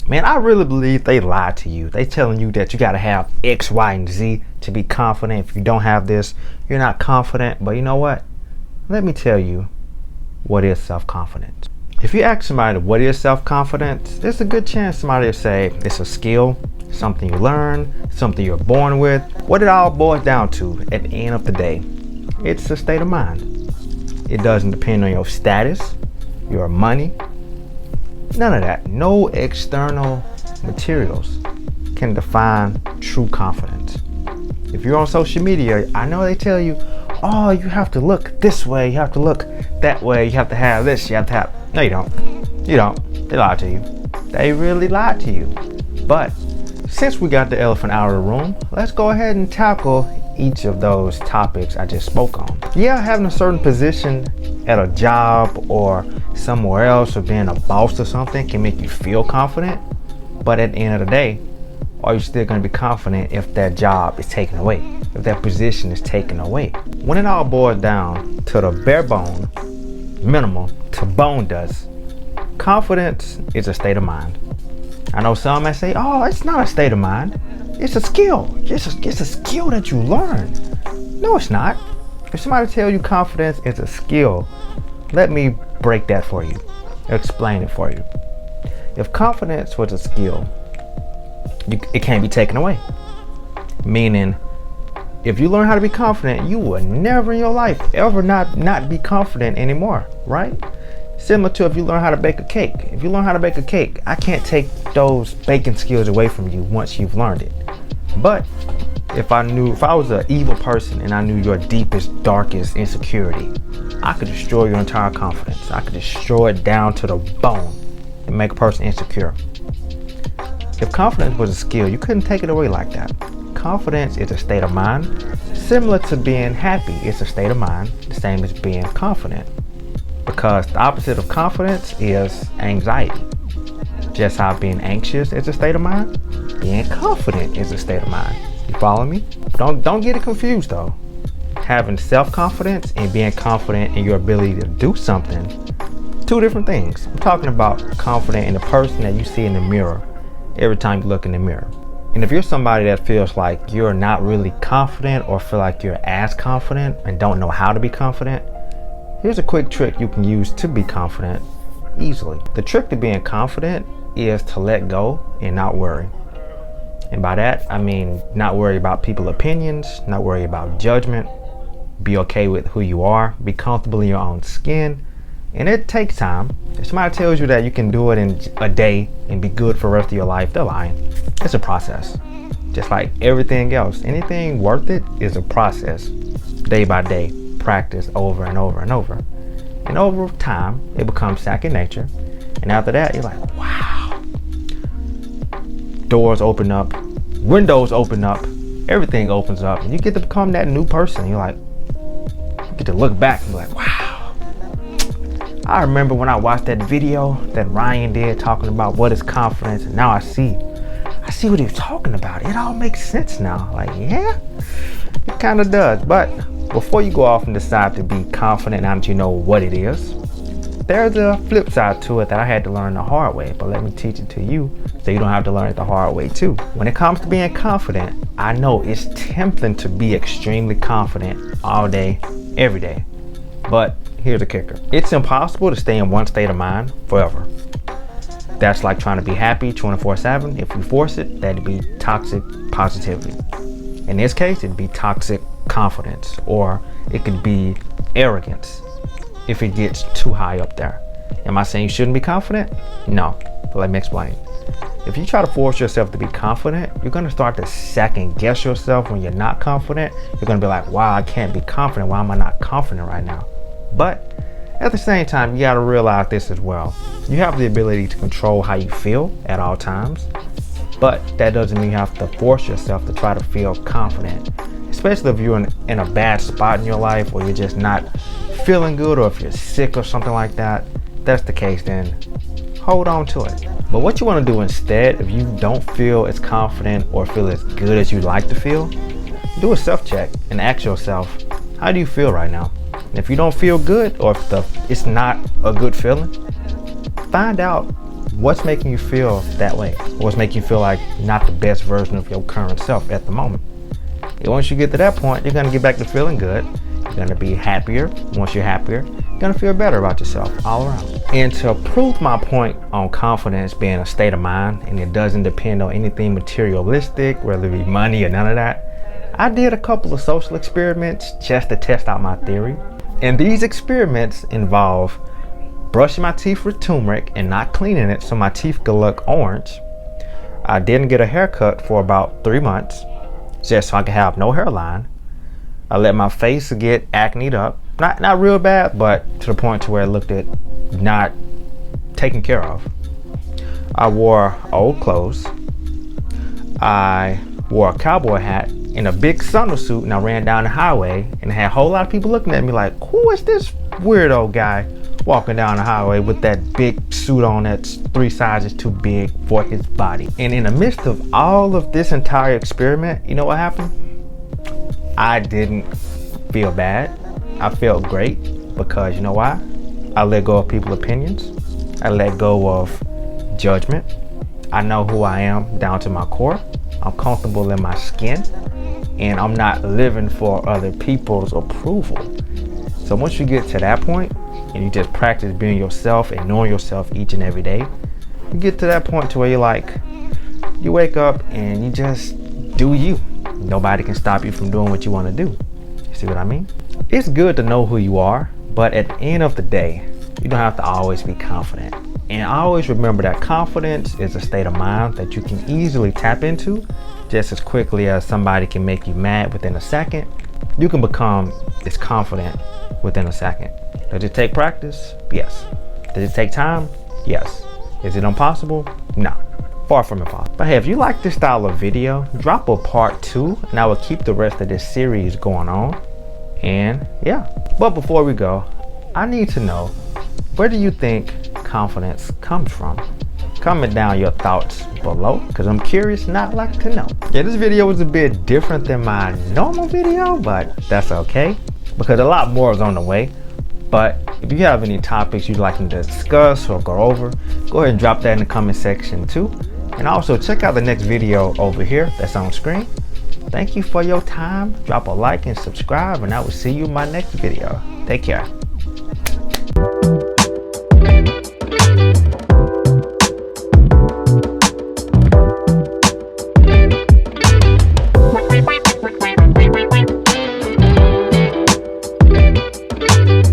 Man, I really believe they lie to you. They telling you that you got to have X, Y, and Z to be confident. If you don't have this, you're not confident. But you know what? Let me tell you what is self-confidence. If you ask somebody what is self-confidence, there's a good chance somebody will say it's a skill, something you learn, something you're born with. What it all boils down to at the end of the day, it's a state of mind. It doesn't depend on your status, your money, none of that. No external materials can define true confidence. If you're on social media, I know they tell you, oh, you have to look this way, you have to look that way, you have to have this, you have to have. No, you don't. You don't. They lie to you. They really lie to you. But since we got the elephant out of the room, let's go ahead and tackle each of those topics I just spoke on. Yeah, having a certain position at a job or somewhere else, or being a boss or something, can make you feel confident. But at the end of the day, are you still going to be confident if that job is taken away, if that position is taken away? When it all boils down to the bare bone, minimal to bone dust, confidence is a state of mind. I know some may say, oh, it's not a state of mind. It's a skill. It's a skill that you learn. No, it's not. If somebody tells you confidence is a skill, let me break that for you. Explain it for you. If confidence was a skill, it can't be taken away. Meaning, if you learn how to be confident, you will never in your life ever not be confident anymore, right? Similar to if you learn how to bake a cake. If you learn how to bake a cake, I can't take those baking skills away from you once you've learned it. But if I was an evil person and I knew your deepest, darkest insecurity, I could destroy your entire confidence. I could destroy it down to the bone and make a person insecure. If confidence was a skill, you couldn't take it away like that. Confidence is a state of mind, similar to being happy. It's a state of mind, the same as being confident. Because the opposite of confidence is anxiety. Just how being anxious is a state of mind, being confident is a state of mind. You follow me? Don't get it confused though. Having self-confidence and being confident in your ability to do something, two different things. I'm talking about confident in the person that you see in the mirror every time you look in the mirror. And if you're somebody that feels like you're not really confident or feel like you're as confident and don't know how to be confident, here's a quick trick you can use to be confident easily. The trick to being confident is to let go and not worry. And by that, I mean not worry about people's opinions, not worry about judgment, be okay with who you are, be comfortable in your own skin. And it takes time. If somebody tells you that you can do it in a day and be good for the rest of your life, they're lying. It's a process. Just like everything else, anything worth it is a process. Day by day, practice over and over and over. And over time, it becomes second nature. And after that, you're like, wow. Doors open up, windows open up, everything opens up. And you get to become that new person. You're like, you get to look back and be like, wow. I remember when I watched that video that Ryan did talking about what is confidence, and now I see what he was talking about. It all makes sense now. Like, yeah, it kind of does. But before you go off and decide to be confident now that you know what it is, there's a flip side to it that I had to learn the hard way, but let me teach it to you so you don't have to learn it the hard way too. When it comes to being confident, I know it's tempting to be extremely confident all day, every day. But here's the kicker. It's impossible to stay in one state of mind forever. That's like trying to be happy 24/7. If you force it, that'd be toxic positivity. In this case, it'd be toxic confidence, or it could be arrogance if it gets too high up there. Am I saying you shouldn't be confident? No, but let me explain. If you try to force yourself to be confident, you're gonna start to second guess yourself when you're not confident. You're gonna be like, wow, I can't be confident. Why am I not confident right now? But at the same time, you gotta realize this as well. You have the ability to control how you feel at all times, but that doesn't mean you have to force yourself to try to feel confident, especially if you're in a bad spot in your life, or you're just not feeling good, or if you're sick or something like that. If that's the case, then hold on to it. But what you want to do instead, if you don't feel as confident or feel as good as you'd like to feel, do a self-check and ask yourself, how do you feel right now? And if you don't feel good, or if it's not a good feeling, find out what's making you feel that way? What's making you feel like not the best version of your current self at the moment? And once you get to that point, you're gonna get back to feeling good. You're gonna be happier. Once you're happier, you're gonna feel better about yourself all around. And to prove my point on confidence being a state of mind, and it doesn't depend on anything materialistic, whether it be money or none of that, I did a couple of social experiments just to test out my theory. And these experiments involve brushing my teeth with turmeric and not cleaning it so my teeth could look orange. I didn't get a haircut for about 3 months, just so I could have no hairline. I let my face get acneed up. Not real bad, but to the point to where it looked not taken care of. I wore old clothes. I wore a cowboy hat and a big summer suit, and I ran down the highway and had a whole lot of people looking at me like, who is this weirdo guy walking down the highway with that big suit on that's 3 sizes too big for his body? And in the midst of all of this entire experiment, you know what happened? I didn't feel bad. I felt great because you know why? I let go of people's opinions. I let go of judgment. I know who I am down to my core. I'm comfortable in my skin, and I'm not living for other people's approval. So once you get to that point and you just practice being yourself and knowing yourself each and every day, you get to that point to where you're like, you wake up and you just do you. Nobody can stop you from doing what you want to do. You see what I mean? It's good to know who you are, but at the end of the day, you don't have to always be confident. And always remember that confidence is a state of mind that you can easily tap into just as quickly as somebody can make you mad within a second. You can become this confident within a second. Does it take practice? Yes. Does it take time? Yes. Is it impossible? No. Far from impossible. But hey, if you like this style of video, drop a part 2 and I will keep the rest of this series going on. And yeah, but before we go, I need to know, where do you think confidence comes from? Comment down your thoughts below, because I'm curious and I'd like to know. Yeah, this video was a bit different than my normal video, but that's okay because a lot more is on the way. But if you have any topics you'd like me to discuss or go over, go ahead and drop that in the comment section too. And also check out the next video over here that's on screen. Thank you for your time. Drop a like and subscribe, and I will see you in my next video. Take care.